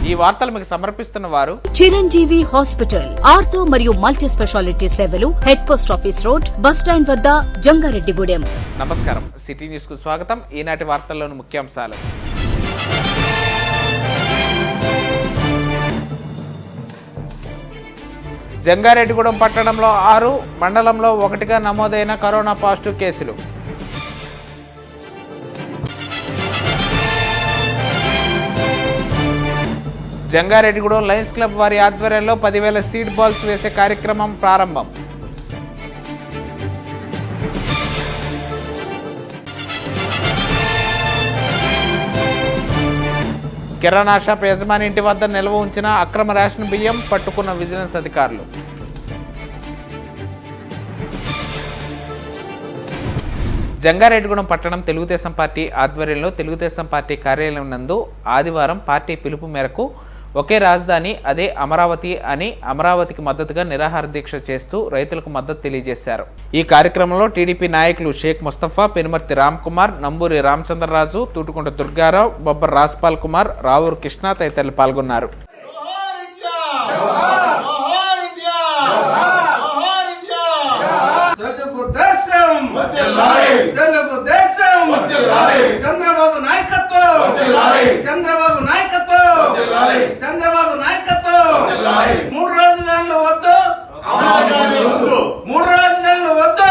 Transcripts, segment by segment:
ఈ వార్తలు మీకు సమర్పిస్తున్న వారు చిరంజీవి హాస్పిటల్, ఆర్థో మరియు మల్టీ స్పెషాలిటీ సేవలు, head post office road, bus stand వద్ద, జంగారెడ్డిగూడెం. నమస్కారం. సిటీ న్యూస్ కు స్వాగతం. ఈనాటి వార్తల్లోని ముఖ్యాంశాలు. జంగారెడ్డిగూడెం పట్టణంలో 6, మండలంలో 1గా నమోదైన కరోనా పాజిటివ్ కేసులు. జంగారెడ్డిగూడెం లయన్స్ క్లబ్ వారి ఆధ్వర్యంలో 10,000 సీడ్ బాల్స్ వేసే కార్యక్రమం ప్రారంభం. కిరాణా షాప్ యజమాని ఇంటి వద్ద నిల్వ ఉంచిన అక్రమ రేషన్ బియ్యం పట్టుకున్న విజిలెన్స్ అధికారులు. జంగారెడ్డిగూడెం పట్టణం తెలుగుదేశం పార్టీ ఆధ్వర్యంలో తెలుగుదేశం పార్టీ కార్యాలయం నందు ఆదివారం పార్టీ పిలుపు మేరకు ఒకే రాజధాని అదే అమరావతి అని అమరావతికి మద్దతుగా నిరాహార దీక్ష చేస్తూ రైతులకు మద్దతు తెలియజేశారు. ఈ కార్యక్రమంలో టీడీపీ నాయకులు షేక్ ముస్తఫా, పెనుమర్తి రామ్ కుమార్, నంబూరి రామచంద్రరాజు, తూటుకుంట దుర్గారావు, బొబ్బర్ రాజ్పాల్ కుమార్, రావూరు కృష్ణ తదితరులు పాల్గొన్నారు. చంద్రబాబు నాయకత్వం, చంద్రబాబు నాయకత్వం, చంద్రబాబు నాయకత్వం. 3 రాజధానులు వద్దు, 3 రాజధానులు వద్దు.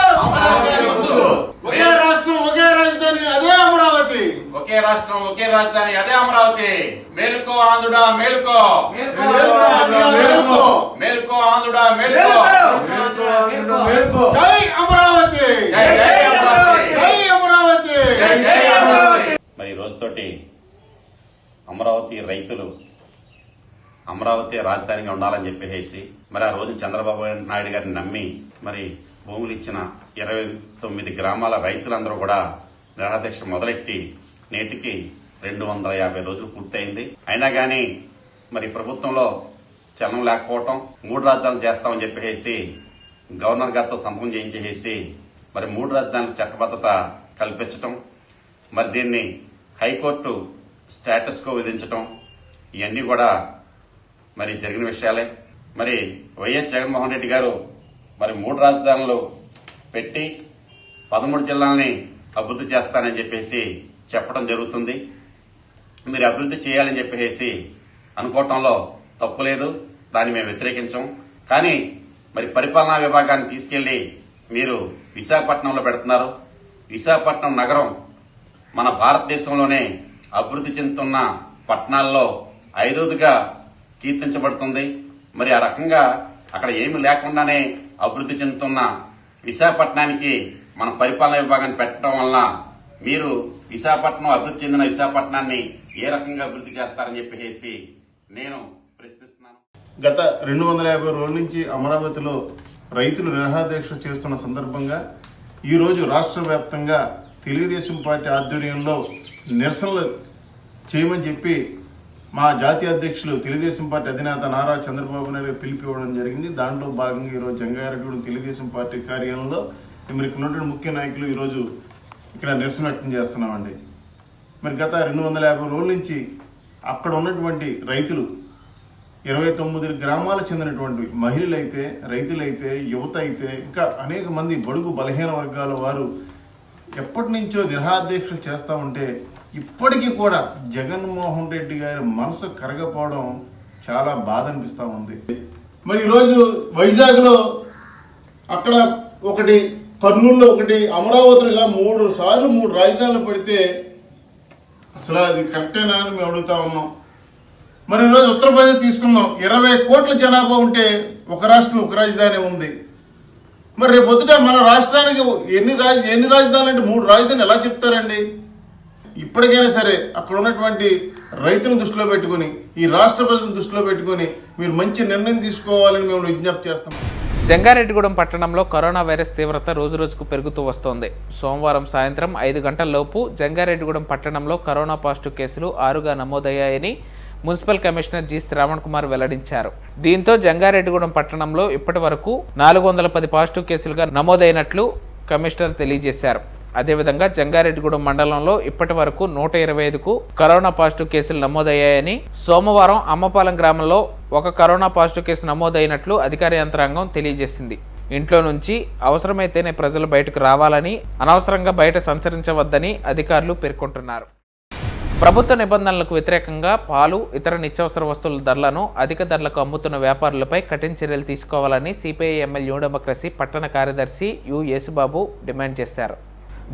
ఒకే రాష్ట్రం ఒకే రాజధాని అదే అమరావతి. ఒకే రాష్ట్రం ఒకే రాజధాని అదే అమరావతి. మేలుకో ఆంధ్రుడా మేలుకో, మేలుకో ఆంధ్రుడా మేలుకో. జై అమరావతి, జై అమరావతి. మరి ఈ రోజుతోటి అమరావతి రైతులు అమరావతి రాజధానిగా ఉండాలని చెప్పేసి మరి ఆ రోజు చంద్రబాబు నాయుడు గారిని నమ్మి మరి భూములు ఇచ్చిన 29 గ్రామాల రైతులందరూ కూడా నిరాదీక్ష మొదలెట్టి నేటికి 250 రోజులు పూర్తయింది. అయినా గాని మరి ప్రభుత్వంలో చలనం లేకపోవటం, 3 రాజధానులు చేస్తామని చెప్పేసి గవర్నర్ గారితో సంతకం చేయించేసి మరి 3 రాజధానులకు చట్టబద్దత కల్పించటం, మరి దీన్ని హైకోర్టు స్టేటస్ కో విధించటం, ఇవన్నీ కూడా మరి జరిగిన విషయాలే. మరి వైఎస్ జగన్మోహన్ రెడ్డి గారు మరి 3 రాజధానులు పెట్టి 13 జిల్లాలని అభివృద్ధి చేస్తానని చెప్పేసి చెప్పడం జరుగుతుంది. మీరు అభివృద్ధి చేయాలని చెప్పేసి అనుకోవటంలో తప్పులేదు, దాన్ని మేము వ్యతిరేకించాం. కానీ మరి పరిపాలనా విభాగాన్ని తీసుకెళ్లి మీరు విశాఖపట్నంలో పెడుతున్నారు. విశాఖపట్నం నగరం మన భారతదేశంలోనే అభివృద్ధి చెందుతున్న పట్టణాల్లో 5వదిగా కీర్తించబడుతుంది. మరి ఆ రకంగా అక్కడ ఏమి లేకుండానే అభివృద్ధి చెందుతున్న విశాఖపట్నానికి మన పరిపాలనా విభాగాన్ని పెట్టడం వల్ల మీరు విశాఖపట్నం అభివృద్ధి చెందిన విశాఖపట్నాన్ని ఏ రకంగా అభివృద్ధి చేస్తారని చెప్పేసి నేను ప్రశ్నిస్తున్నాను. గత 250 రోజుల నుంచి అమరావతిలో రైతులు నిరాహారదీక్ష చేస్తున్న సందర్భంగా ఈ రోజు రాష్ట్ర వ్యాప్తంగా తెలుగుదేశం పార్టీ ఆధ్వర్యంలో నిరసనలు చేయమని చెప్పి మా జాతీయ అధ్యక్షులు తెలుగుదేశం పార్టీ అధినేత నారా చంద్రబాబు నాయుడు పిలుపు ఇవ్వడం జరిగింది. దాంట్లో భాగంగా ఈరోజు జంగారెడ్డిగూడెం తెలుగుదేశం పార్టీ కార్యాలయంలో మరి ఇక్కడ ఉన్నటువంటి ముఖ్య నాయకులు ఈరోజు ఇక్కడ నిరసన వ్యక్తం చేస్తున్నామండి. మరి గత 250 రోజుల నుంచి అక్కడ ఉన్నటువంటి రైతులు 29 గ్రామాలకు చెందినటువంటి మహిళలైతే, రైతులైతే, యువత అయితే, ఇంకా అనేక మంది బడుగు బలహీన వర్గాల వారు ఎప్పటి నుంచో నిరాహారదీక్షలు చేస్తూ ఉంటే ఇప్పటికీ కూడా జగన్మోహన్ రెడ్డి గారి మనసు కరగపోవడం చాలా బాధ అనిపిస్తూ ఉంది. మరి ఈరోజు వైజాగ్లో అక్కడ ఒకటి, కర్నూలులో ఒకటి, అమరావతిలో ఇలా 3 సార్లు 3 రాజధానులు పడితే అసలు అది కరెక్టేనా అని మేము అడుగుతా ఉన్నాం. మరి ఈరోజు ఉత్తరప్రదేశ్ తీసుకున్నాం, 20 కోట్ల జనాభా ఉంటే ఒక రాష్ట్రం ఒక రాజధాని ఉంది. మరి రేపు పొద్దుట మన రాష్ట్రానికి ఎన్ని రాజధానులు అంటే 3 రాజధానులు ఎలా చెప్తారండి? ఇప్పటికైనా సరే అక్కడ ఉన్నటువంటి రైతులను దృష్టిలో పెట్టుకుని, ఈ రాష్ట్ర ప్రజలను దృష్టిలో పెట్టుకుని మీరు మంచి నిర్ణయం తీసుకోవాలని మేము విజ్ఞప్తి చేస్తాం. జంగారెడ్డిగూడెం పట్టణంలో కరోనా వైరస్ తీవ్రత రోజురోజుకు పెరుగుతూ వస్తోంది. సోమవారం సాయంత్రం 5 గంటలలోపు జంగారెడ్డిగూడెం పట్టణంలో కరోనా పాజిటివ్ కేసులు 6గా నమోదయ్యాయని municipal commissioner G Shravan Kumar వెల్లడించారు. దీంతో జంగారెడ్డిగూడెం పట్టణంలో ఇప్పటి వరకు 410 పాజిటివ్ కేసులుగా నమోదైనట్లు కమిషనర్ తెలియజేశారు. అదేవిధంగా జంగారెడ్డిగూడెం మండలంలో ఇప్పటి వరకు 125కు కరోనా పాజిటివ్ కేసులు నమోదయ్యాయని, సోమవారం అమ్మపాలెం గ్రామంలో ఒక కరోనా పాజిటివ్ కేసు నమోదైనట్లు అధికార యంత్రాంగం తెలియజేసింది. ఇంట్లో నుంచి అవసరమైతేనే ప్రజలు బయటకు రావాలని, అనవసరంగా బయట సంచరించవద్దని అధికారులు పేర్కొంటున్నారు. ప్రభుత్వ నిబంధనలకు వ్యతిరేకంగా పాలు, ఇతర నిత్యావసర వస్తువుల ధరలను అధిక ధరలకు అమ్ముతున్న వ్యాపారులపై కఠిన చర్యలు తీసుకోవాలని సిపిఐ-ఎంఎల్ న్యూ డెమోక్రసీ పట్టణ కార్యదర్శి యు యేసుబాబు డిమాండ్ చేశారు.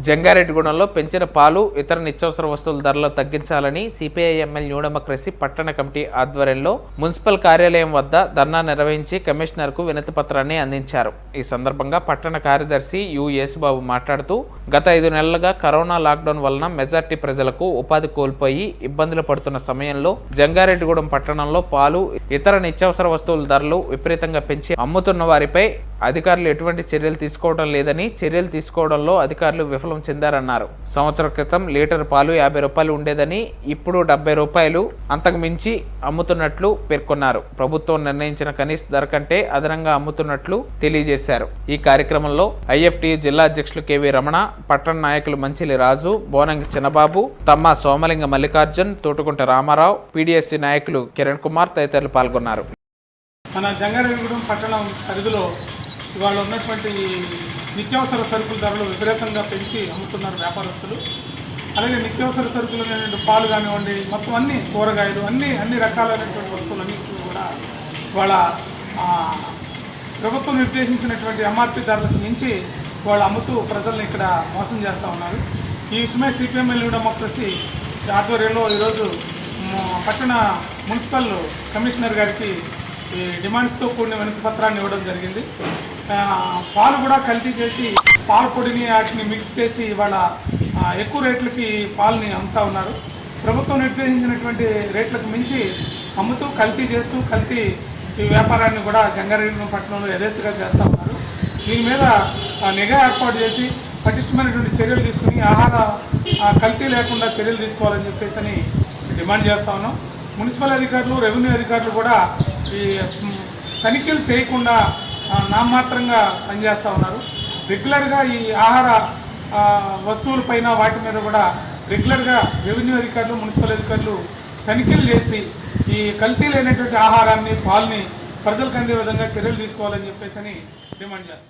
జంగారెడ్డిగూడెంలో పెంచిన పాలు, ఇతర నిత్యావసర వస్తువుల ధరలు తగ్గించాలని సిపిఐ-ఎంఎల్ న్యూ డెమోక్రసీ పట్టణ కమిటీ ఆధ్వర్యంలో మున్సిపల్ కార్యాలయం వద్ద ధర్నా నిర్వహించి కమిషనర్కు వినతి పత్రాన్ని అందించారు. ఈ సందర్భంగా పట్టణ కార్యదర్శి యు యేసుబాబు మాట్లాడుతూ, గత 5 నెలలుగా కరోనా లాక్డౌన్ వలన మెజార్టీ ప్రజలకు ఉపాధి కోల్పోయి ఇబ్బందులు పడుతున్న సమయంలో జంగారెడ్డిగూడెం పట్టణంలో పాలు, ఇతర నిత్యావసర వస్తువుల ధరలు విపరీతంగా పెంచి అమ్ముతున్న వారిపై అధికారులు ఎటువంటి చర్యలు తీసుకోవడం లేదని, చర్యలు తీసుకోవడంలో అధికారులు విఫలం చెందారన్నారు. సంవత్సరం క్రితం లీటర్ పాలు 50 రూపాయలు ఉండేదని ఇప్పుడు 70 రూపాయలు అంతకు మించి అమ్ముతున్నట్లు పేర్కొన్నారు. ప్రభుత్వం నిర్ణయించిన కనీస ధర కంటే అదనంగా అమ్ముతున్నట్లు తెలియజేశారు. ఈ కార్యక్రమంలో ఐఎఫ్టియు జిల్లా అధ్యక్షులు కెవి రమణ, పట్టణ నాయకులు మంచిలి రాజు, బోనంగి చిన్నబాబు, తమ్మ సోమలింగ మల్లికార్జున్, తోటుకుంట రామారావు, పీడీఎస్సీ నాయకులు కిరణ్ కుమార్ తదితరులు పాల్గొన్నారు. మన జంగారెడ్డిగూడెం పట్టణం పరిధిలో ఇవాళ ఉన్నటువంటి నిత్యావసర సరుకుల ధరలు విపరీతంగా పెంచి అమ్ముతున్నారు వ్యాపారస్తులు. అలాగే నిత్యావసర సరుకులు పాలు కానివ్వండి, మొత్తం అన్ని కూరగాయలు, అన్ని రకాలైనటువంటి వస్తువులన్నింటినీ కూడా ఇవాళ ప్రభుత్వం నిర్దేశించినటువంటి ఎంఆర్పి ధరలకు మించి వాళ్ళు అమ్ముతూ ప్రజల్ని ఇక్కడ మోసం చేస్తూ ఉన్నారు. ఈ విషయమై సిపిఐ-ఎంఎల్ న్యూ డెమోక్రసీ ఆధ్వర్యంలో ఈరోజు పట్టణ మున్సిపల్ కమిషనర్ గారికి ఈ డిమాండ్స్తో కూడిన వినతి పత్రాన్ని ఇవ్వడం జరిగింది. పాలు కూడా కల్తీ చేసి పాల పొడిని వాటిని మిక్స్ చేసి ఇవాళ ఎక్కువ రేట్లకి పాలని అమ్ముతూ ఉన్నారు. ప్రభుత్వం నిర్దేశించినటువంటి రేట్లకు మించి అమ్ముతూ కల్తీ చేస్తూ ఈ వ్యాపారాన్ని కూడా జంగారెడ్డిగూడెం పట్టణంలో యథేచ్ఛగా చేస్తూ ఉన్నారు. దీని మీద నిఘా ఏర్పాటు చేసి పటిష్టమైనటువంటి చర్యలు తీసుకుని ఆహార కల్తీ లేకుండా చర్యలు తీసుకోవాలని చెప్పేసి డిమాండ్ చేస్తూ ఉన్నాం. మున్సిపల్ అధికారులు, రెవెన్యూ అధికారులు కూడా ఈ తనిఖీలు చేయకుండా నామమాత్రంగా పనిచేస్తూ ఉన్నారు. రెగ్యులర్గా ఈ ఆహార వస్తువులపైన వాటి మీద కూడా రెగ్యులర్గా రెవెన్యూ అధికారులు, మున్సిపల్ అధికారులు తనిఖీలు చేసి ఈ కల్తీ లేనటువంటి ఆహారాన్ని, పాలని ప్రజలకు అందే విధంగా చర్యలు తీసుకోవాలని చెప్పేసి డిమాండ్ చేస్తాం.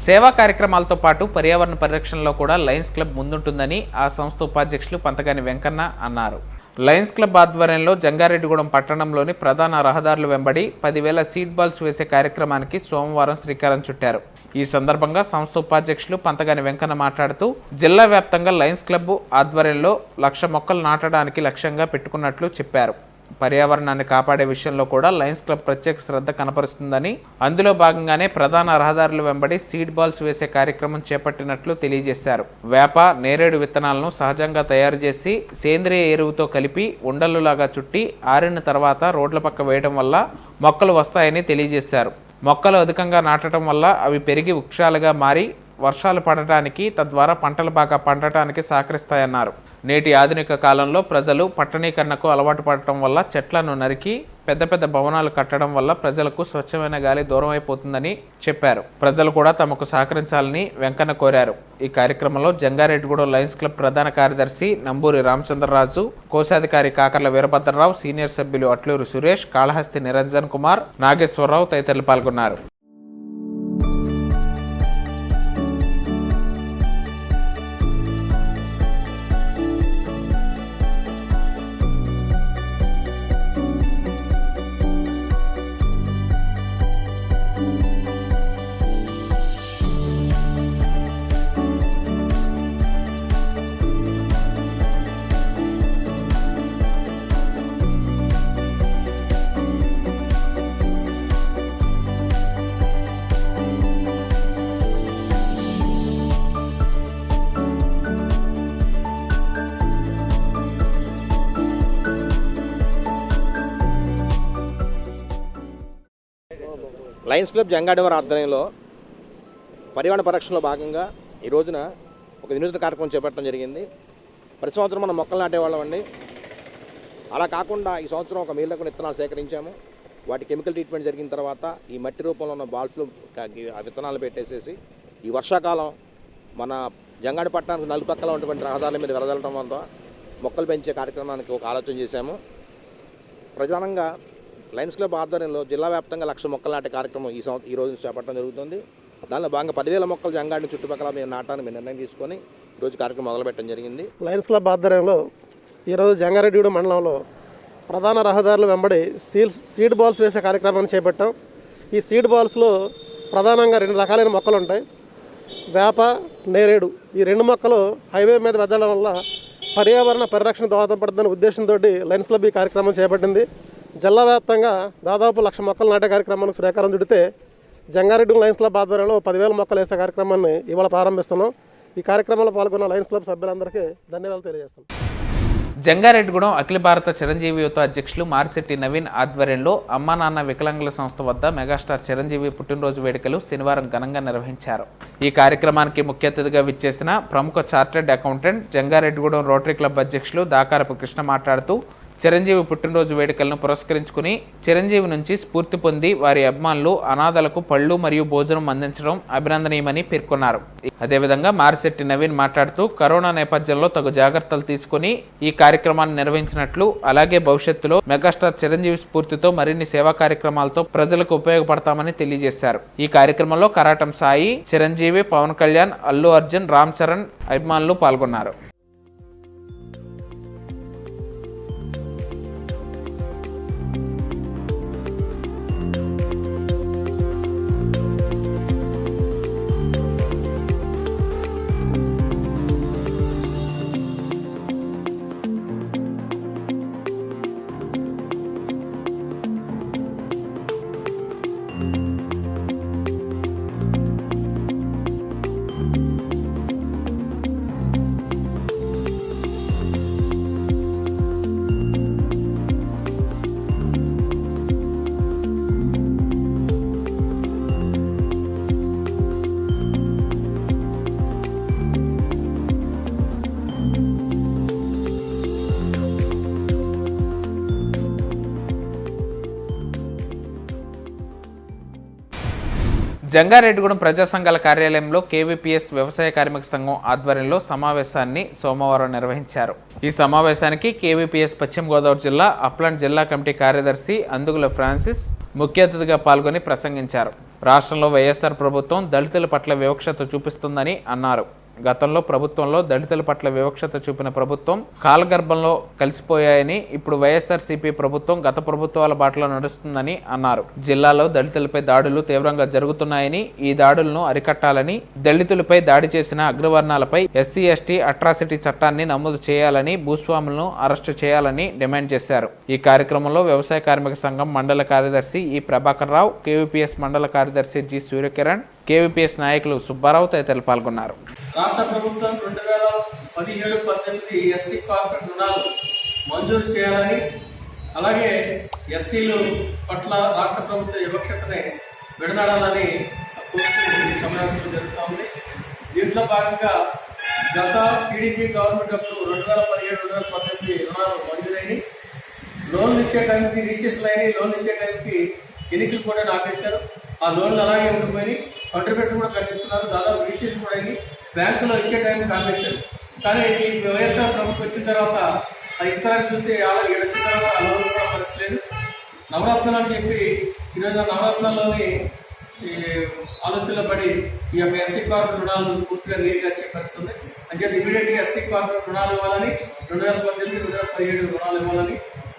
సేవా కార్యక్రమాలతో పాటు పర్యావరణ పరిరక్షణలో కూడా లయన్స్ క్లబ్ ముందుంటుందని ఆ సంస్థ ఉపాధ్యక్షులు పంతగాని వెంకన్న అన్నారు. లయన్స్ క్లబ్ ఆధ్వర్యంలో జంగారెడ్డిగూడెం పట్టణంలోని ప్రధాన రహదారుల వెంబడి 10,000 సీడ్ బాల్స్ వేసే కార్యక్రమానికి సోమవారం శ్రీకారం చుట్టారు. ఈ సందర్భంగా సంస్థ ఉపాధ్యక్షులు పంతగాని వెంకన్న మాట్లాడుతూ, జిల్లా వ్యాప్తంగా లయన్స్ క్లబ్ ఆధ్వర్యంలో 1,00,000 మొక్కలు నాటడానికి లక్ష్యంగా పెట్టుకున్నట్లు చెప్పారు. పర్యావరణాన్ని కాపాడే విషయంలో కూడా లయన్స్ క్లబ్ ప్రత్యేక శ్రద్ధ కనపరుస్తుందని, అందులో భాగంగానే ప్రధాన రహదారుల వెంబడి సీడ్ బాల్స్ వేసే కార్యక్రమం చేపట్టినట్లు తెలియజేశారు. వేప, నేరేడు విత్తనాలను సహజంగా తయారు చేసి సేంద్రియ ఎరువుతో కలిపి ఉండలులాగా చుట్టి ఆరిన తర్వాత రోడ్ల పక్క వేయడం వల్ల మొక్కలు వస్తాయని తెలియజేశారు. మొక్కలు అధికంగా నాటడం వల్ల అవి పెరిగి వృక్షాలుగా మారి వర్షాలు పడటానికి, తద్వారా పంటలు బాగా పండటానికి సహకరిస్తాయన్నారు. నేటి ఆధునిక కాలంలో ప్రజలు పట్టణీకరణకు అలవాటు పడటం వల్ల చెట్లను నరికి పెద్ద పెద్ద భవనాలు కట్టడం వల్ల ప్రజలకు స్వచ్ఛమైన గాలి దూరం అయిపోతుందని చెప్పారు. ప్రజలు కూడా తమకు సహకరించాలని వెంకన్న కోరారు. ఈ కార్యక్రమంలో జంగారెడ్డిగూడెం లయన్స్ క్లబ్ ప్రధాన కార్యదర్శి నంబూరి రామచంద్రరాజు, కోశాధికారి కాకర్ల వీరభద్రరావు, సీనియర్ సభ్యులు అట్లూరు సురేష్, కాళహస్తి నిరంజన్ కుమార్, నాగేశ్వరరావు తదితరులు పాల్గొన్నారు. లయన్స్ క్లబ్ జంగారెడ్డిగూడెం ఆధ్వర్యంలో పర్యావరణ పరిరక్షణలో భాగంగా ఈ రోజున ఒక వినూత్న కార్యక్రమం చేపట్టడం జరిగింది. ప్రతి సంవత్సరం మనం మొక్కలు నాటేవాళ్ళం అండి. అలా కాకుండా ఈ సంవత్సరం ఒక మేలకు విత్తనాలు సేకరించాము. వాటి కెమికల్ ట్రీట్మెంట్ జరిగిన తర్వాత ఈ మట్టి రూపంలో ఉన్న బాల్స్లో ఆ విత్తనాలు పెట్టేసేసి ఈ వర్షాకాలం మన జంగారెడ్డి పట్టణానికి నలుపక్కల ఉన్నటువంటి రహదారుల మీద వెదజల్లడం వల్ల మొక్కలు పెంచే కార్యక్రమానికి ఒక ఆలోచన చేశాము. ప్రధానంగా లయన్స్ క్లబ్ ఆధ్వర్యంలో జిల్లా వ్యాప్తంగా 1,00,000 మొక్కలు నాటే కార్యక్రమం ఈ రోజు చేపట్టడం జరుగుతుంది. దానిలో భాగంగా 10,000 మొక్కలు జంగారెడ్డి చుట్టుపక్కల మేము నాటాలని మేము నిర్ణయం తీసుకొని ఈరోజు కార్యక్రమం మొదలుపెట్టడం జరిగింది. లయన్స్ క్లబ్ ఆధ్వర్యంలో ఈరోజు జంగారెడ్డిగూడెం మండలంలో ప్రధాన రహదారుల వెంబడి సీడ్ బాల్స్ వేసే కార్యక్రమాన్ని చేపట్టాం. ఈ సీడ్ బాల్స్లో ప్రధానంగా 2 రకాలైన మొక్కలు ఉంటాయి. వేప, నేరేడు. ఈ 2 మొక్కలు హైవే మీద వెదలడం వల్ల పర్యావరణ పరిరక్షణ దోహదపడుతున్న ఉద్దేశంతో లయన్స్ క్లబ్ ఈ కార్యక్రమం చేపట్టింది. జిల్లా వ్యాప్తంగా దాదాపు 1,00,000 మొక్కలు నాటే కార్యక్రమానికి శ్రీకారం చుడితే జంగారెడ్డి లయన్స్ క్లబ్ ఆధ్వర్యంలో 10,000 మొక్కలు వేసే కార్యక్రమాన్ని ఇవాళ ప్రారంభిస్తున్నాం. ఈ కార్యక్రమంలో పాల్గొన్న లయన్స్ క్లబ్ సభ్యులందరికీ ధన్యవాదాలు తెలియజేస్తున్నాం. జంగారెడ్డిగూడెం అఖిల భారత చిరంజీవి యువత అధ్యక్షులు మారిశెట్టి నవీన్ ఆధ్వర్యంలో అమ్మా నాన్న వికలాంగుల సంస్థ వద్ద మెగాస్టార్ చిరంజీవి పుట్టినరోజు వేడుకలు శనివారం ఘనంగా నిర్వహించారు. ఈ కార్యక్రమానికి ముఖ్య అతిథిగా విచ్చేసిన ప్రముఖ chartered accountant Jangareddygudem rotary club అధ్యక్షులు దాకారపు కృష్ణ మాట్లాడుతూ చిరంజీవి పుట్టినరోజు వేడుకలను పురస్కరించుకుని చిరంజీవి నుంచి స్ఫూర్తి పొంది వారి అభిమానులు అనాథలకు పళ్ళు మరియు భోజనం అందించడం అభినందనీయమని పేర్కొన్నారు. అదేవిధంగా మారిశెట్టి నవీన్ మాట్లాడుతూ కరోనా నేపథ్యంలో తగు జాగ్రత్తలు తీసుకుని ఈ కార్యక్రమాన్ని నిర్వహించినట్లు, అలాగే భవిష్యత్తులో మెగాస్టార్ చిరంజీవి స్ఫూర్తితో మరిన్ని సేవా కార్యక్రమాలతో ప్రజలకు ఉపయోగపడతామని తెలియజేశారు. ఈ కార్యక్రమంలో కరాటం సాయి, చిరంజీవి, పవన్ కళ్యాణ్, అల్లు అర్జున్, రామ్ చరణ్ అభిమానులు పాల్గొన్నారు. జంగారెడ్డిగూడెం ప్రజా సంఘాల కార్యాలయంలో కేవీపీఎస్ వ్యవసాయ కార్మిక సంఘం ఆధ్వర్యంలో సమావేశాన్ని సోమవారం నిర్వహించారు. ఈ సమావేశానికి కేవీపీఎస్ పశ్చిమ గోదావరి జిల్లా అప్లాంట్ జిల్లా కమిటీ కార్యదర్శి అందుగుల ఫ్రాన్సిస్ ముఖ్య అతిథిగా పాల్గొని ప్రసంగించారు. రాష్ట్రంలో వైఎస్ఆర్ ప్రభుత్వం దళితుల పట్ల వివక్షత చూపిస్తుందని అన్నారు. గతంలో ప్రభుత్వంలో దళితుల పట్ల వివక్షత చూపిన ప్రభుత్వం కాలగర్భంలో కలిసిపోయాయని, ఇప్పుడు వైఎస్ఆర్సీపీ ప్రభుత్వం గత ప్రభుత్వాల బాటలో నడుస్తుందని అన్నారు. జిల్లాలో దళితులపై దాడులు తీవ్రంగా జరుగుతున్నాయని, ఈ దాడులను అరికట్టాలని, దళితులపై దాడి చేసిన అగ్రవర్ణాలపై ఎస్సీ ఎస్టీ అట్రాసిటీ చట్టాన్ని నమోదు చేయాలని, భూస్వాములను అరెస్టు చేయాలని డిమాండ్ చేశారు. ఈ కార్యక్రమంలో వ్యవసాయ కార్మిక సంఘం మండల కార్యదర్శి ఈ ప్రభాకర్ రావు, కేవీపీఎస్ మండల కార్యదర్శి జి సూర్యకిరణ్, కేవీపీఎస్ నాయకులు సుబ్బారావు తదితరులు పాల్గొన్నారు. రాష్ట్ర ప్రభుత్వం 2017-18 ఎస్సీ కార్పొరేట్ రుణాలు మంజూరు చేయాలని, అలాగే ఎస్సీలు పట్ల రాష్ట్ర ప్రభుత్వ వివక్షతని విడనాడాలని ఈ సమావేశంలో జరుగుతోంది. దీంట్లో భాగంగా గత టీడీపీ గవర్నమెంట్ అప్పుడు 2017-2018 రుణాలు మంజూరైనవి. లోన్లు ఇచ్చే టైంకి రిజిస్ట్రేషన్ అయినాయి, లోన్లు ఇచ్చే టైంకి ఎన్నికలు కూడా ఆపేశారు. ఆ లోన్లు అలాగే ఉండిపోయి కాంట్రిబ్యూషన్ కూడా కట్టించుకున్నారు. దాదాపు రిజిస్ట్రేషన్ కూడా అయింది. బ్యాంకులో ఇచ్చే టైం ఆపేశారు. కానీ ఈ వైఎస్ఆర్ ప్రభుత్వం వచ్చిన తర్వాత ఆ ఇస్తారని చూస్తే వచ్చిన తర్వాత ఆ లోన్లు కూడా పరిస్థితి లేదు. నవరత్నాలు అని చెప్పి ఈరోజు నవరత్నాల్లోని ఆలోచనలో పడి ఈ యొక్క ఎస్సీ కార్పొరేట్ రుణాలు పూర్తిగా నీరుగా చేపడుతుంది. అంటే ఇమీడియట్గా ఎస్సీ కార్పొరేట్ రుణాలు ఇవ్వాలని, 2018-2017 రుణాలు ఇవ్వాలని,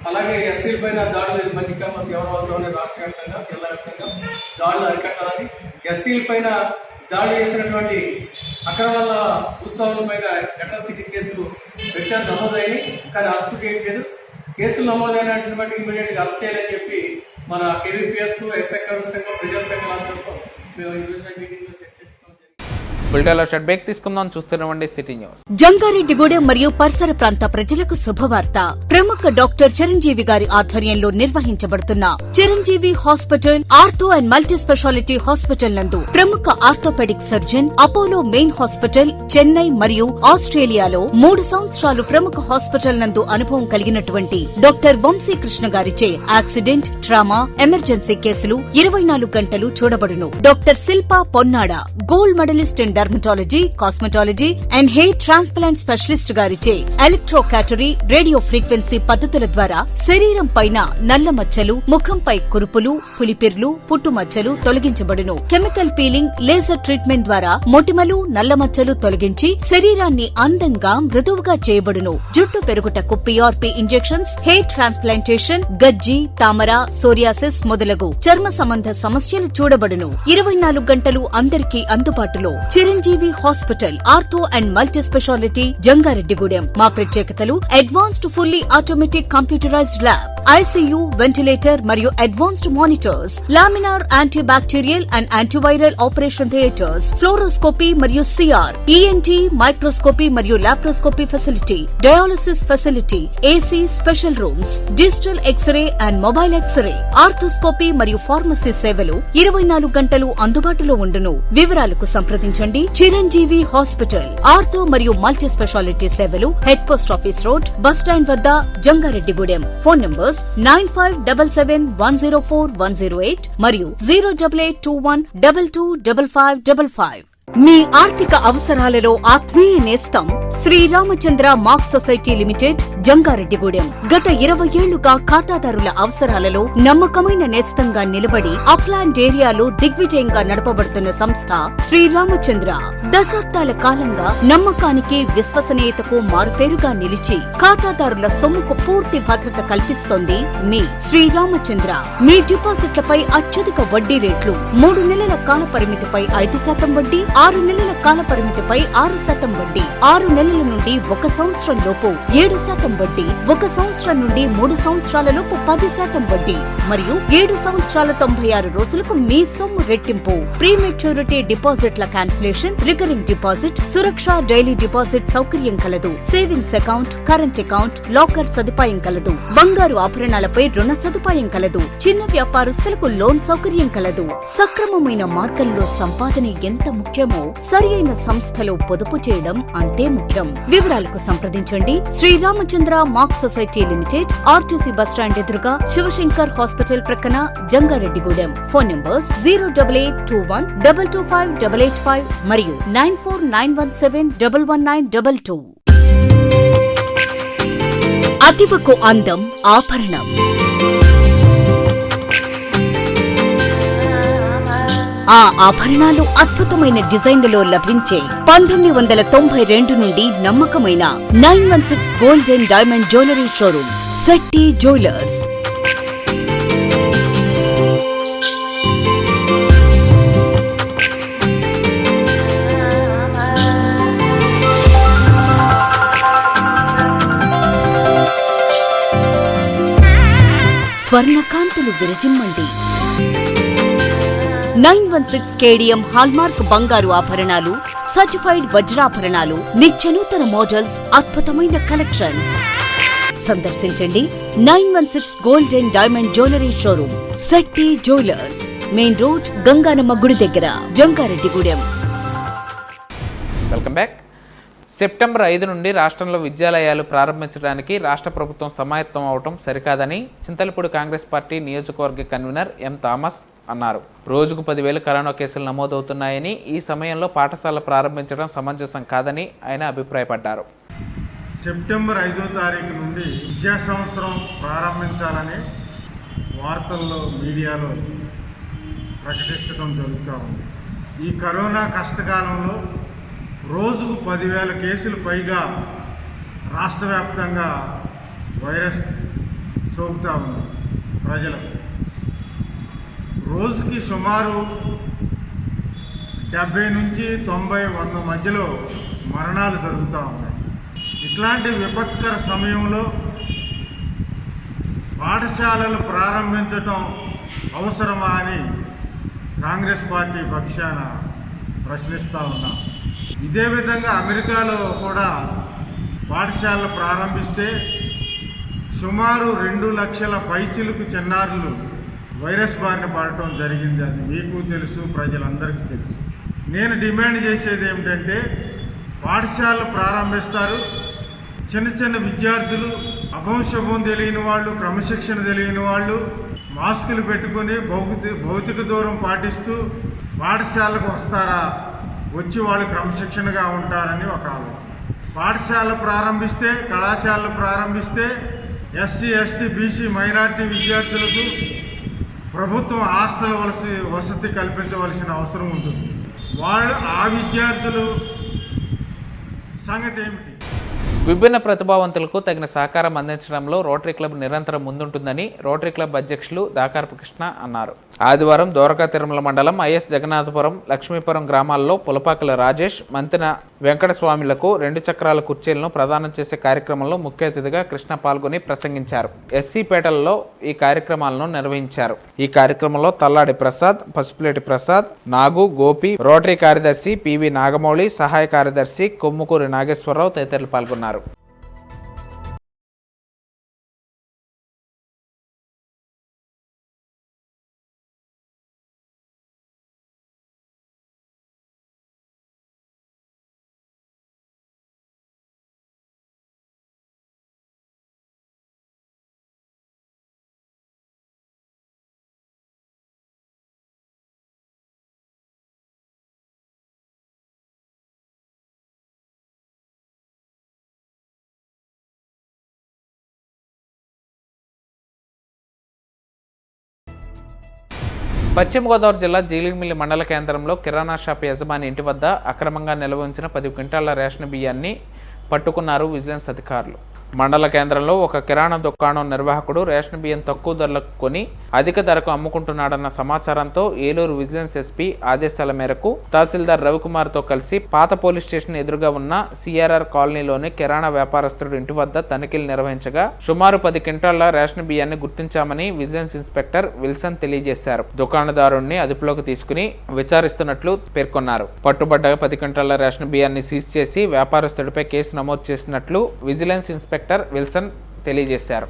అలాగే ఎస్సీల పైన దాడులు మధ్యక్రమ తీవ్రవాదంలోనే రాష్ట్ర వ్యాప్తంగా జిల్లా వ్యాప్తంగా దాడులు అరికట్టాలని, ఎస్సీల పైన దాడి చేసినటువంటి అక్రమాల ఉత్సవాల పైన అట్రాసిటీ కేసులు పెట్టారు, నమోదయ్యి. కానీ అరెస్టు చేయట్లేదు. కేసులు నమోదైనటువంటి ఇమీడియట్గా అరెస్ట్ చేయాలని చెప్పి మన కేవీపీఎస్, ఎస్ఐ సంఘం, ప్రజా సంఘాలతో మేము ఈరోజు మీటింగ్లో బులెటిన్లో షార్ట్ బ్రేక్ తీసుకుందాం. చూస్తున్నామండి సిటీ న్యూస్. జంగారెడ్డిగూడెం మరియు పరిసర ప్రాంత ప్రజలకు శుభవార్త. ప్రముఖ డాక్టర్ చిరంజీవి గారి ఆధ్వర్యంలో నిర్వహించబడుతున్న Chiranjeevi hospital ortho and multi speciality hospital నందు ప్రముఖ orthopaedic surgeon, Apollo main hospital, Chennai మరియు ఆస్ట్రేలియాలో 3 సంవత్సరాలు ప్రముఖ హాస్పిటల్ నందు అనుభవం కలిగినటువంటి డాక్టర్ వంశీకృష్ణ గారిచే యాక్సిడెంట్, ట్రామా, ఎమర్జెన్సీ కేసులు 24 గంటలు చూడబడును. Doctor Shilpa Ponnada, gold medalist and dermatology, cosmetology and hair transplant specialist గారిచే ఎలక్ట్రోకాటరీ, రేడియో ఫ్రీక్వెన్సీ పద్ధతుల ద్వారా శరీరం పైన నల్ల మచ్చలు, ముఖంపై కురుపులు, పులిపిర్లు, పుట్టుమచ్చలు తొలగించబడును. కెమికల్ పీలింగ్, లేజర్ ట్రీట్మెంట్ ద్వారా మొటిమలు, నల్ల మచ్చలు తొలగించి శరీరాన్ని అందంగా మృదువుగా చేయబడును. జుట్టు పెరుగుటకు PRP ఇంజెక్షన్స్, హెయిర్ ట్రాన్స్ప్లాంటేషన్, గజ్జి, తామర, సోరియాసిస్ మొదలగు చర్మ సంబంధ సమస్యలు చూడబడును. 24 గంటలు అందరికీ అందుబాటులో. Chiranjeevi hospital, ortho and multi speciality, Jangareddygudem. మా ప్రత్యేకతలు: advanced fully automatic computerised lab, ICU, ventilator మరియు advanced monitors, laminar anti bacterial and antiviral operation theatres, fluoroscopy మరియు CR, ENT, మైక్రోస్కోపీ మరియు laparoscopy facility, dialysis facility, AC special rooms, digital x-ray and mobile x-ray, arthroscopy మరియు pharmacy సేవలు 24 గంటలు అందుబాటులో ఉండును. వివరాలకు సంప్రదించండి. చిరంజీవి హాస్పిటల్, ఆర్థో మరియు మల్టీ స్పెషాలిటీ సేవలు, head post office road, bus stand వద్ద, జంగారెడ్డిగూడెం. ఫోన్ నంబర్స్ 9577104108 మరియు 08821225555. మీ ఆర్థిక అవసరాలలో ఆత్మీయ నేస్తం Sriramachandra mark society limited, Jangareddygudem. గత 20 ఏళ్లుగా ఖాతాదారుల అవసరాలలో నమ్మకమైన నేస్తంగా నిలబడి అప్లాండ్ ఏరియాలో దిగ్విజయంగా నడపబడుతున్న సంస్థ శ్రీరామచంద్ర. దశాబ్దాల కాలంగా నమ్మకానికి, విశ్వసనీయతకు మారుపేరుగా నిలిచి ఖాతాదారుల సొమ్ముకు పూర్తి భద్రత కల్పిస్తోంది మీ శ్రీరామచంద్ర. మీ డిపాజిట్లపై అత్యధిక వడ్డీ రేట్లు, 3 నెలల కాల పరిమితిపై 5% వడ్డీ, 6 నెలల కాల పరిమితిపై 6% వడ్డీ, 6 నెలల నుండి 1 సంవత్సరం లోపు 7% వడ్డీ, 1 సంవత్సరం నుండి 3 సంవత్సరాల లోపు 10% వడ్డీ మరియు 7 సంవత్సరాల 96 రోజులకు మీ సొమ్ము రెట్టింపు. ప్రీమెచ్యూరిటీ డిపాజిట్ల క్యాన్సిలేషన్, రికరింగ్ డిపాజిట్, సురక్ష డైలీ డిపాజిట్ సౌకర్యం కలదు. Savings account, current account, locker సదుపాయం కలదు. బంగారు ఆభరణాలపై రుణ సదుపాయం కలదు. చిన్న వ్యాపారస్తులకు లోన్ సౌకర్యం కలదు. సక్రమమైన మార్గంలో సంపాదన ఎంత ముఖ్యమో సరియైన సంస్థలో పొదుపు చేయడం అంతే ముఖ్యం. వివరాలకు సంప్రదించండి. Sriramachandra mark society limited, RTC bus stand ఎదురుగా, శివశంకర్ హాస్పిటల్ ప్రక్కన, జంగారెడ్డిగూడెం. ఫోన్ నంబర్స్ 08821225885 మరియు 9491711922. అతివకు అందం ఆభరణం. ఆ ఆభరణాలు అద్భుతమైన డిజైన్లలో లభించే 1992 నుండి నమ్మకమైన 916 gold and diamond jewellery showroom Shetty jewellers. స్వర్ణకాంతులు విరజిమ్మండి. 916 KDM హాల్మార్క్ బంగారు ఆభరణాలు, సర్టిఫైడ్ వజ్రాభరణాలు, నిత్యనూతన మోడల్స్, అద్భుతమైన కలెక్షన్స్. సందర్శించండి 916 gold and diamond jewellery showroom Shetty jewellers, main road, Gangamma గుడి దగ్గర, జంగారెడ్డిగూడెం. Welcome back. సెప్టెంబర్ 5 నుండి రాష్ట్రంలో విద్యాలయాలు ప్రారంభించడానికి రాష్ట్ర ప్రభుత్వం సమాయత్తం అవటం సరికాదని చింతలపూడి కాంగ్రెస్ పార్టీ నియోజకవర్గ కన్వీనర్ ఎం థామస్ అన్నారు. రోజుకు 10,000 కరోనా కేసులు నమోదవుతున్నాయని, ఈ సమయంలో పాఠశాల ప్రారంభించడం సమంజసం కాదని ఆయన అభిప్రాయపడ్డారు. సెప్టెంబర్ 5వ తారీఖు నుండి విద్యా సంవత్సరం ప్రారంభించాలని వార్తల్లో, మీడియాలో ప్రకటించడం జరుగుతూ ఉంది. ఈ కరోనా కష్టకాలంలో రోజుకు 10,000 కేసులు పైగా రాష్ట్ర వ్యాప్తంగా వైరస్ సోకుతూ ఉంది ప్రజలకు. రోజుకి సుమారు 70 నుంచి 90, 100 మధ్యలో మరణాలు జరుగుతూ ఉన్నాయి. ఇట్లాంటి విపత్కర సమయంలో పాఠశాలలు ప్రారంభించటం అవసరమా అని కాంగ్రెస్ పార్టీ పక్షాన ప్రశ్నిస్తూ ఉన్నాం. ఇదే విధంగా అమెరికాలో కూడా పాఠశాలలు ప్రారంభిస్తే సుమారు 2 లక్షల పైచిలుకు చిన్నారులు వైరస్ బారిన పడటం జరిగింది. అది మీకు తెలుసు, ప్రజలందరికీ తెలుసు. నేను డిమాండ్ చేసేది ఏమిటంటే, పాఠశాలలు ప్రారంభిస్తారు, చిన్న చిన్న విద్యార్థులు, అభంశుభం తెలియని వాళ్ళు, క్రమశిక్షణ తెలియని వాళ్ళు మాస్కులు పెట్టుకొని భౌతిక దూరం పాటిస్తూ పాఠశాలకు వస్తారా వచ్చి వాళ్ళు క్రమశిక్షణగా ఉంటారని ఒక ఆలోచన. పాఠశాలలు ప్రారంభిస్తే, కళాశాలలు ప్రారంభిస్తే ఎస్సీ, ఎస్టీ, బీసీ, మైనార్టీ విద్యార్థులకు ప్రభుత్వం హాస్టల్ వసతి కల్పించవలసిన అవసరం ఉంటుంది. వాళ్ళు ఆ విద్యార్థులు సంగతి ఏమిటి? విభిన్న ప్రతిభావంతులకు తగిన సహకారం అందించడంలో రోటరీ క్లబ్ నిరంతరం ముందుంటుందని రోటరీ క్లబ్ అధ్యక్షులు దాకారపు కృష్ణ అన్నారు. ఆదివారం దోరకా తిరుమల మండలం ఐఎస్ జగన్నాథపురం, లక్ష్మీపురం గ్రామాల్లో పులపాకల రాజేష్, మంతెన వెంకటస్వామిలకు 2 చక్రాల కుర్చీలను ప్రదానం చేసే కార్యక్రమంలో ముఖ్య అతిథిగా కృష్ణ పాల్గొని ప్రసంగించారు. ఎస్సీ పేటలలో ఈ కార్యక్రమాలను నిర్వహించారు. ఈ కార్యక్రమంలో తల్లాడి ప్రసాద్, పసుపులేటి ప్రసాద్, నాగు, గోపి, రోటరీ కార్యదర్శి పివి నాగమౌళి, సహాయ కార్యదర్శి కొమ్ముకూరి నాగేశ్వరరావు తదితరులు పాల్గొన్నారు. పశ్చిమ గోదావరి జిల్లా జీలిమిల్లి మండల కేంద్రంలో కిరాణా షాప్ యజమాని ఇంటి వద్ద అక్రమంగా నిల్వ ఉంచిన 10 క్వింటాళ్ల రేషన్ బియ్యాన్ని పట్టుకున్నారు విజిలెన్స్ అధికారులు. మండల కేంద్రంలో ఒక కిరాణా దుకాణం నిర్వాహకుడు రేషన్ బియ్యం తక్కువ ధరలకు కొని అధిక ధరకు అమ్ముకుంటున్నాడన్న సమాచారంతో ఏలూరు విజిలెన్స్ ఎస్పీ ఆదేశాల మేరకు తహసీల్దార్ రవికుమార్తో కలిసి పాత పోలీస్ స్టేషన్ ఎదురుగా ఉన్న సిఆర్ఆర్ కాలనీలోని కిరాణా వ్యాపారస్తుడు ఇంటి వద్ద తనిఖీలు నిర్వహించగా సుమారు 10 క్వింటాళ్ల రేషన్ బియ్యాన్ని గుర్తించామని విజిలెన్స్ ఇన్స్పెక్టర్ విల్సన్ తెలియజేశారు. దుకాణదారుణ్ణి అదుపులోకి తీసుకుని విచారిస్తున్నట్లు పేర్కొన్నారు. పట్టుబడ్డ 10 క్వింటాళ్ల రేషన్ బియ్యాన్ని సీజ్ చేసి వ్యాపారస్తుడిపై కేసు నమోదు చేసినట్లు విజిలెన్స్ ఇన్స్పెక్టర్ విల్సన్ తెలియజేశారు.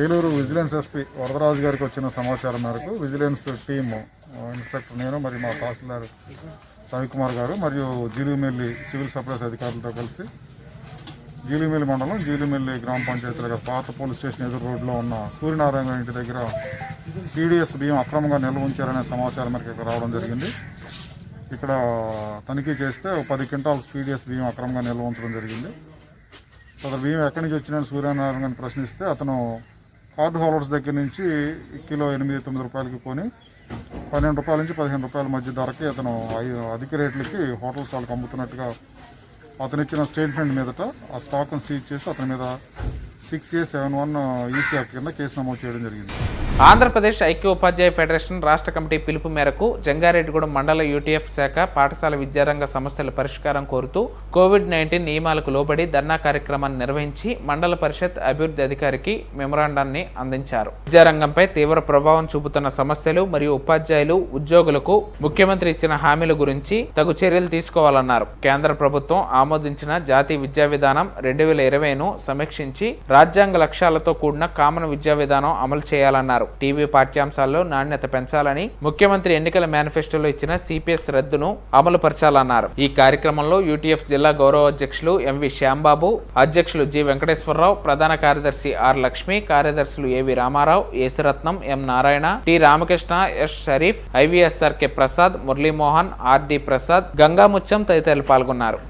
ఏలూరు విజిలెన్స్ ఎస్పీ వరదరాజు గారికి వచ్చిన సమాచారం మేరకు విజిలెన్స్ టీము, ఇన్స్పెక్టర్ నేను మరియు మా తహసీల్దార్ రవికుమార్ గారు మరియు జీలిమిల్లి సివిల్ సప్లైస్ అధికారులతో కలిసి జీలిమిల్లి మండలం జీలిమిల్లి గ్రామ పంచాయతీ దగ్గర పాత పోలీస్ స్టేషన్ ఎదురు రోడ్లో ఉన్న సూర్యనారాయణ ఇంటి దగ్గర పీడిఎస్ బియ్యం అక్రమంగా నిల్వ ఉంచారనే సమాచారం మేరకు ఇక్కడ రావడం జరిగింది. ఇక్కడ తనిఖీ చేస్తే 10 క్వింటాల్స్ పీడిఎస్ బియ్యం అక్రమంగా నిల్వ ఉంచడం జరిగింది. అతను బియ్యం ఎక్కడి నుంచి వచ్చినాయని సూర్యనారాయణ ప్రశ్నిస్తే అతను కార్డు హోల్డర్స్ దగ్గర నుంచి కిలో 8-9 రూపాయలకి కొని 12 రూపాయల నుంచి 15 రూపాయల మధ్య ధరకి అతను అధిక రేట్లకి హోటల్స్ వాళ్ళకి అమ్ముతున్నట్టుగా అతను ఇచ్చిన స్టేట్మెంట్ మీదట ఆ స్టాక్ను సీజ్ చేసి అతని మీద 6A71 ఈసీ యాక్ట్ కింద కేసు నమోదు చేయడం జరిగింది. ఆంధ్రప్రదేశ్ ఐక్య ఉపాధ్యాయ ఫెడరేషన్ రాష్ట్ర కమిటీ పిలుపు మేరకు జంగారెడ్డిగూడెం మండల యూటీఎఫ్ శాఖ పాఠశాల విద్యారంగ సమస్యల పరిష్కారం కోరుతూ కోవిడ్-19 నియమాలకు లోబడి ధర్నా కార్యక్రమాన్ని నిర్వహించి మండల పరిషత్ అభివృద్ధి అధికారికి మెమొరాండాన్ని అందించారు. విద్యారంగంపై తీవ్ర ప్రభావం చూపుతున్న సమస్యలు మరియు ఉపాధ్యాయులు, ఉద్యోగులకు ముఖ్యమంత్రి ఇచ్చిన హామీల గురించి తగు చర్యలు తీసుకోవాలన్నారు. కేంద్ర ప్రభుత్వం ఆమోదించిన జాతీయ విద్యా విధానం 2020ను సమీక్షించి రాజ్యాంగ లక్ష్యాలతో కూడిన కామన్ విద్యా విధానం అమలు చేయాలన్నారు. టీవీ పాఠ్యాంశాల్లో నాణ్యత పెంచాలని, ముఖ్యమంత్రి ఎన్నికల మేనిఫెస్టోలో ఇచ్చిన సిపిఎస్ రద్దును అమలు పరచాలన్నారు. ఈ కార్యక్రమంలో యూటీఎఫ్ జిల్లా గౌరవ అధ్యక్షులు ఎంవి శ్యాంబాబు, అధ్యక్షులు జి వెంకటేశ్వరరావు, ప్రధాన కార్యదర్శి ఆర్ లక్ష్మి, కార్యదర్శులు AV Ramarao, Yesuratnam, M Narayana, T Ramakrishna, S Sharif, IVSR K Prasad, Muralimohan, RD Prasad, Gangamutyam తదితరులు పాల్గొన్నారు.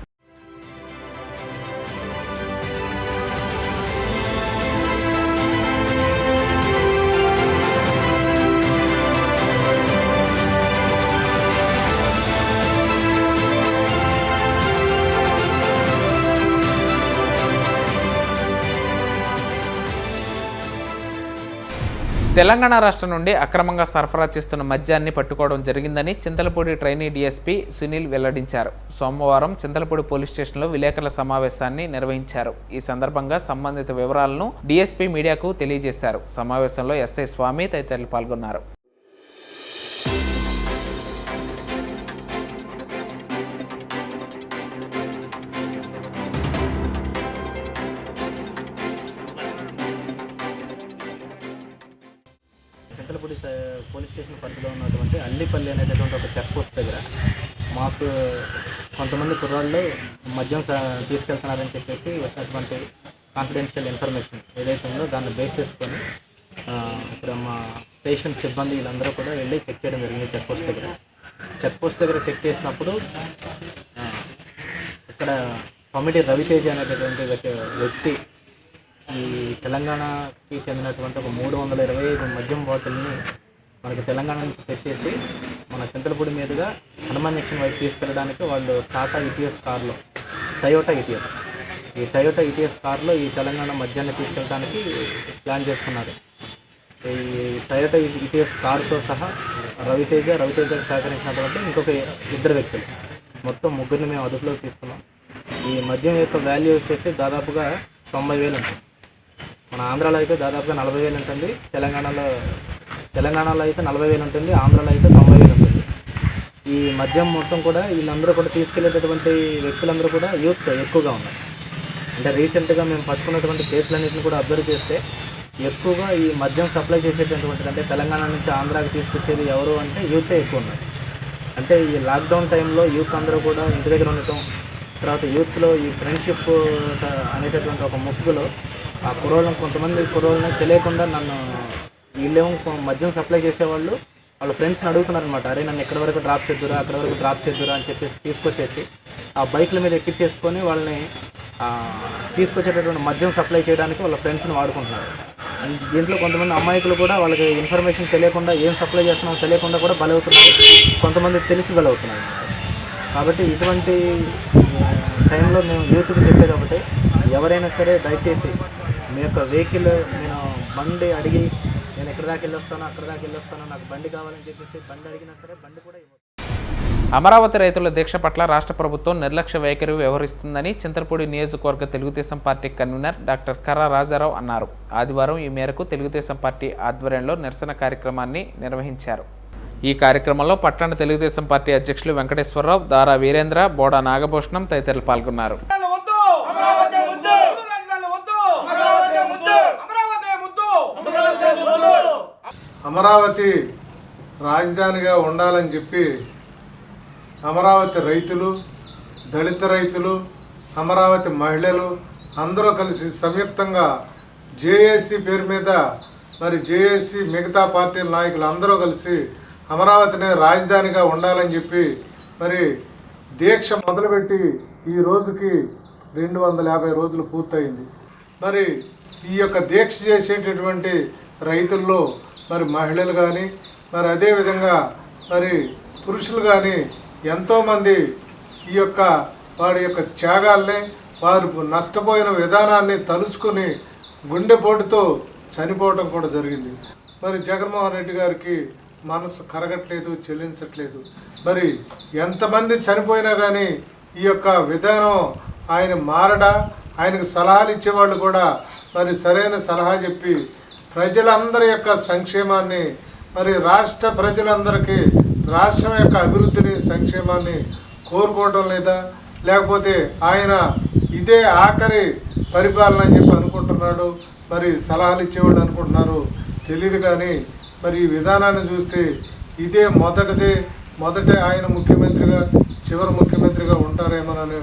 తెలంగాణ రాష్ట్రం నుండి అక్రమంగా సరఫరా చేస్తున్న మద్యాన్ని పట్టుకోవడం జరిగిందని చింతలపూడి ట్రైనీ డీఎస్పీ సునీల్ వెల్లడించారు. సోమవారం చింతలపూడి పోలీస్ స్టేషన్లో విలేకరుల సమావేశాన్ని నిర్వహించారు. ఈ సందర్భంగా సంబంధిత వివరాలను డీఎస్పీ మీడియాకు తెలియజేశారు. సమావేశంలో ఎస్ఐ స్వామి తదితరులు పాల్గొన్నారు. పోలీస్ స్టేషన్ పరిధిలో ఉన్నటువంటి అల్లిపల్లి అనేటటువంటి ఒక చెక్ పోస్ట్ దగ్గర మాకు కొంతమంది కుర్రాళ్ళు మద్యం తీసుకెళ్తున్నారని చెప్పేసి వచ్చినటువంటి కాన్ఫిడెన్షియల్ ఇన్ఫర్మేషన్ ఏదైతే ఉందో దాన్ని బేస్ చేసుకొని ఇక్కడ మా స్టేషన్ సిబ్బంది వీళ్ళందరూ కూడా వెళ్ళి చెక్ చేయడం జరిగింది. చెక్ పోస్ట్ దగ్గర చెక్ చేసినప్పుడు ఇక్కడ కమిటీ రవితేజ అనేటటువంటి వ్యక్తి ఈ తెలంగాణకి చెందినటువంటి ఒక 325 మద్యం బాటిల్ని మనకి తెలంగాణ నుంచి తెచ్చేసి మన చింతలపూడి మీదుగా హనుమాన్ జంక్షన్ వైపు తీసుకెళ్ళడానికి వాళ్ళు టాటా ఇటిఎస్ కార్లో టయోటా ఇటిఎస్ కార్లో ఈ తెలంగాణ మద్యాన్ని తీసుకెళ్ళడానికి ప్లాన్ చేసుకున్నారు. ఈ టయోటా ఇటిఎస్ కార్తో సహా రవితేజకు సహకరించినటువంటి ఇంకొక 2 వ్యక్తులు, మొత్తం 3 మేము అదుపులోకి తీసుకున్నాం. ఈ మద్యం యొక్క వాల్యూ వచ్చేసి దాదాపుగా 90,000 ఉంటుంది. మన ఆంధ్రాలో అయితే దాదాపుగా 40,000 ఉంటుంది, తెలంగాణలో అయితే 40,000 ఉంటుంది, ఆంధ్రాలో అయితే 90,000 ఉంటుంది. ఈ మద్యం మొత్తం కూడా వీళ్ళందరూ కూడా తీసుకెళ్లేటటువంటి వ్యక్తులందరూ కూడా యూత్ ఎక్కువగా ఉన్నారు. అంటే రీసెంట్గా మేము పట్టుకున్నటువంటి కేసులన్నింటిని కూడా అబ్జర్వ్ చేస్తే ఎక్కువగా ఈ మద్యం సప్లై చేసేటటువంటిది అంటే తెలంగాణ నుంచి ఆంధ్రాకి తీసుకొచ్చేది ఎవరు అంటే యూతే ఎక్కువ ఉన్నారు. అంటే ఈ లాక్డౌన్ టైంలో యూత్ అందరూ కూడా ఇంటి దగ్గర ఉండటం, తర్వాత యూత్లో ఈ ఫ్రెండ్షిప్ అనేటటువంటి ఒక ముసుగులో ఆ కొంతమంది కుర్రోళ్ళని తెలియకుండా నన్ను వీళ్ళేమో మద్యం సప్లై చేసేవాళ్ళు వాళ్ళ ఫ్రెండ్స్ని అడుగుతున్నారనమాట. అరే నన్ను ఎక్కడి వరకు డ్రాప్ చేద్దురా, అక్కడ వరకు డ్రాప్ చేద్దురా అని చెప్పేసి తీసుకొచ్చేసి ఆ బైక్ల మీద ఎక్కించేసుకొని వాళ్ళని తీసుకొచ్చేటటువంటి మద్యం సప్లై చేయడానికి వాళ్ళ ఫ్రెండ్స్ని వాడుకుంటున్నారు. దీంట్లో కొంతమంది అమాయకులు కూడా వాళ్ళకి ఇన్ఫర్మేషన్ తెలియకుండా ఏం సప్లై చేస్తున్నామో తెలియకుండా కూడా బలవుతున్నారు, కొంతమంది తెలిసి బలవుతున్నారు. కాబట్టి ఇటువంటి టైంలో మేము యూత్కి చెప్పేది ఒకటి, ఎవరైనా సరే దయచేసి మీ యొక్క వెహికల్ నేను బండి అడిగి నేను ఎక్కడి దాకా వెళ్ళొస్తానో అక్కడ దాకా వెళ్ళొస్తానో నాకు బండి కావాలని చెప్పేసి బండి అడిగినా సరే బండి కూడా ఇవ్వదు. అమరావతి రైతుల దీక్ష పట్ల రాష్ట్ర ప్రభుత్వం నిర్లక్ష్య వైఖరి వ్యవహరిస్తుందని చింతలపూడి నియోజకవర్గ తెలుగుదేశం పార్టీ కన్వీనర్ డాక్టర్ కర్రా రాజారావు అన్నారు. ఆదివారం ఈ మేరకు తెలుగుదేశం పార్టీ ఆధ్వర్యంలో నిరసన కార్యక్రమాన్ని నిర్వహించారు. ఈ కార్యక్రమంలో పట్టణ తెలుగుదేశం పార్టీ అధ్యక్షులు వెంకటేశ్వరరావు, దారా వీరేంద్ర, బోడా నాగభూషణం తదితరులు పాల్గొన్నారు. అమరావతి రాజధానిగా ఉండాలని చెప్పి అమరావతి రైతులు, దళిత రైతులు, అమరావతి మహిళలు అందరూ కలిసి సంయుక్తంగా జేఏసీ పేరు మీద మరి జేఏసీ మిగతా పార్టీల నాయకులు అందరూ కలిసి అమరావతినే రాజధానిగా ఉండాలని చెప్పి మరి దీక్ష మొదలుపెట్టి ఈ రోజుకి 250 రోజులు పూర్తయింది. మరి ఈ యొక్క దీక్ష చేసేటటువంటి రైతుల్లో మరి మహిళలు కానీ మరి అదేవిధంగా మరి పురుషులు కానీ ఎంతోమంది ఈ యొక్క వాడి యొక్క త్యాగాల్ని వారు నష్టపోయిన విధానాన్ని తలుచుకుని గుండెపోటుతో చనిపోవటం కూడా జరిగింది. మరి జగన్మోహన్ రెడ్డి గారికి మనసు కరగట్లేదు, చెల్లించట్లేదు. మరి ఎంతమంది చనిపోయినా కానీ ఈ యొక్క విధానం ఆయన మారడా, ఆయనకు సలహాలు ఇచ్చేవాళ్ళు కూడా మరి సరైన సలహా చెప్పి ప్రజలందరి యొక్క సంక్షేమాన్ని మరి రాష్ట్ర ప్రజలందరికీ రాష్ట్రం యొక్క అభివృద్ధిని సంక్షేమాన్ని కోరుకోవడం లేదా, లేకపోతే ఆయన ఇదే ఆఖరి పరిపాలన అని చెప్పి అనుకుంటున్నాడు, మరి సలహాలు ఇచ్చేవాళ్ళు అనుకుంటున్నారు తెలియదు. కానీ మరి ఈ విధానాన్ని చూస్తే ఇదే మొదట ఆయన ముఖ్యమంత్రిగా చివరి ముఖ్యమంత్రిగా ఉంటారేమోనని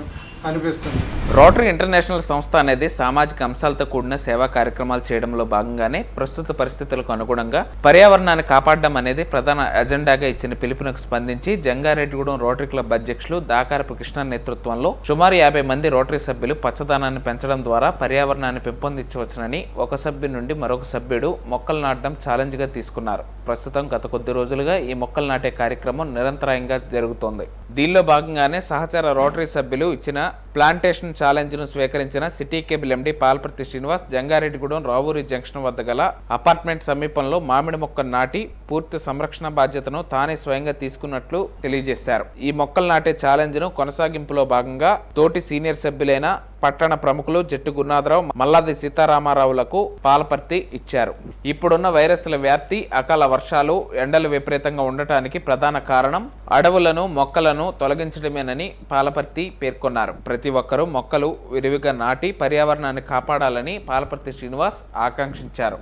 అనిపిస్తుంది. రోటరీ ఇంటర్నేషనల్ సంస్థ అనేది సామాజిక అంశాలతో కూడిన సేవా కార్యక్రమాలు చేయడంలో భాగంగానే ప్రస్తుత పరిస్థితులకు అనుగుణంగా పర్యావరణాన్ని కాపాడడం అనేది ప్రధాన ఎజెండాగా ఇచ్చిన పిలుపునకు స్పందించి జంగారెడ్డిగూడెం రోటరీ క్లబ్ అధ్యక్షులు దాకారపు కృష్ణ నేతృత్వంలో సుమారు 50 మంది రోటరీ సభ్యులు పచ్చదనాన్ని పెంచడం ద్వారా పర్యావరణాన్ని పెంపొందించవచ్చునని ఒక సభ్యుడి నుండి మరొక సభ్యుడు మొక్కలు నాటడం ఛాలెంజ్ గా తీసుకున్నారు. ప్రస్తుతం గత కొద్ది రోజులుగా ఈ మొక్కలు నాటే కార్యక్రమం నిరంతరాయంగా జరుగుతోంది. దీనిలో భాగంగానే సహచర రోటరీ సభ్యులు ఇచ్చిన ప్లాంటేషన్ ఛాలెంజ్ ను స్వీకరించిన city cable MD Palparthi Srinivas Jangareddygudem Ravuri junction వద్ద గల అపార్ట్మెంట్ సమీపంలో మామిడి మొక్క నాటి పూర్తి సంరక్షణ బాధ్యతను తానే స్వయంగా తీసుకున్నట్లు తెలియజేశారు. ఈ మొక్కలు నాటే ఛాలెంజ్ ను కొనసాగింపులో భాగంగా తోటి సీనియర్ సభ్యులైన పట్టణ ప్రముఖులు జట్టు గురునాథరావు, మల్లాది సీతారామారావులకు పాలపర్తి ఇచ్చారు. ఇప్పుడున్న వైరస్ల వ్యాప్తి, అకాల వర్షాలు, ఎండలు విపరీతంగా ఉండటానికి ప్రధాన కారణం అడవులను మొక్కలను తొలగించడమేనని పాలపర్తి పేర్కొన్నారు. ప్రతి ఒక్కరూ మొక్కలు విరివిగా నాటి పర్యావరణాన్ని కాపాడాలని పాలపర్తి శ్రీనివాస్ ఆకాంక్షించారు.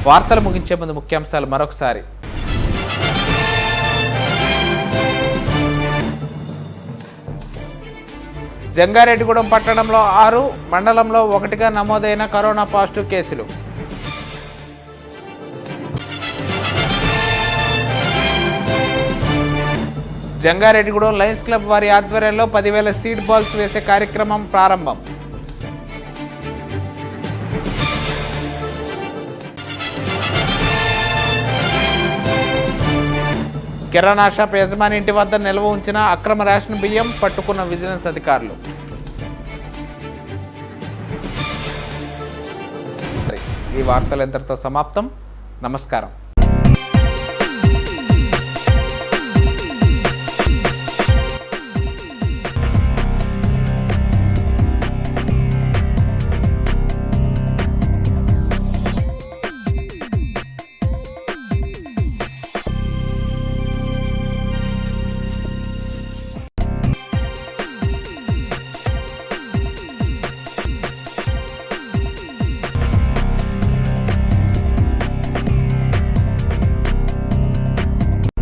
వార్తలు ముగించే ముందు ముఖ్యాంశాలు మరొకసారి. జంగారెడ్డిగూడెం పట్టణంలో 6, మండలంలో 1గా నమోదైన కరోనా పాజిటివ్ కేసులు. జంగారెడ్డిగూడెం లయన్స్ క్లబ్ వారి ఆధ్వర్యంలో 10,000 సీడ్ బాల్స్ వేసే కార్యక్రమం ప్రారంభం. కిరాణా షాప్ యజమాని ఇంటి వద్ద నిల్వ ఉంచిన అక్రమ రేషన్ బియ్యం పట్టుకున్న విజిలెన్స్ అధికారులు. ఈ వార్తలు ఇంతటితో సమాప్తం. నమస్కారం.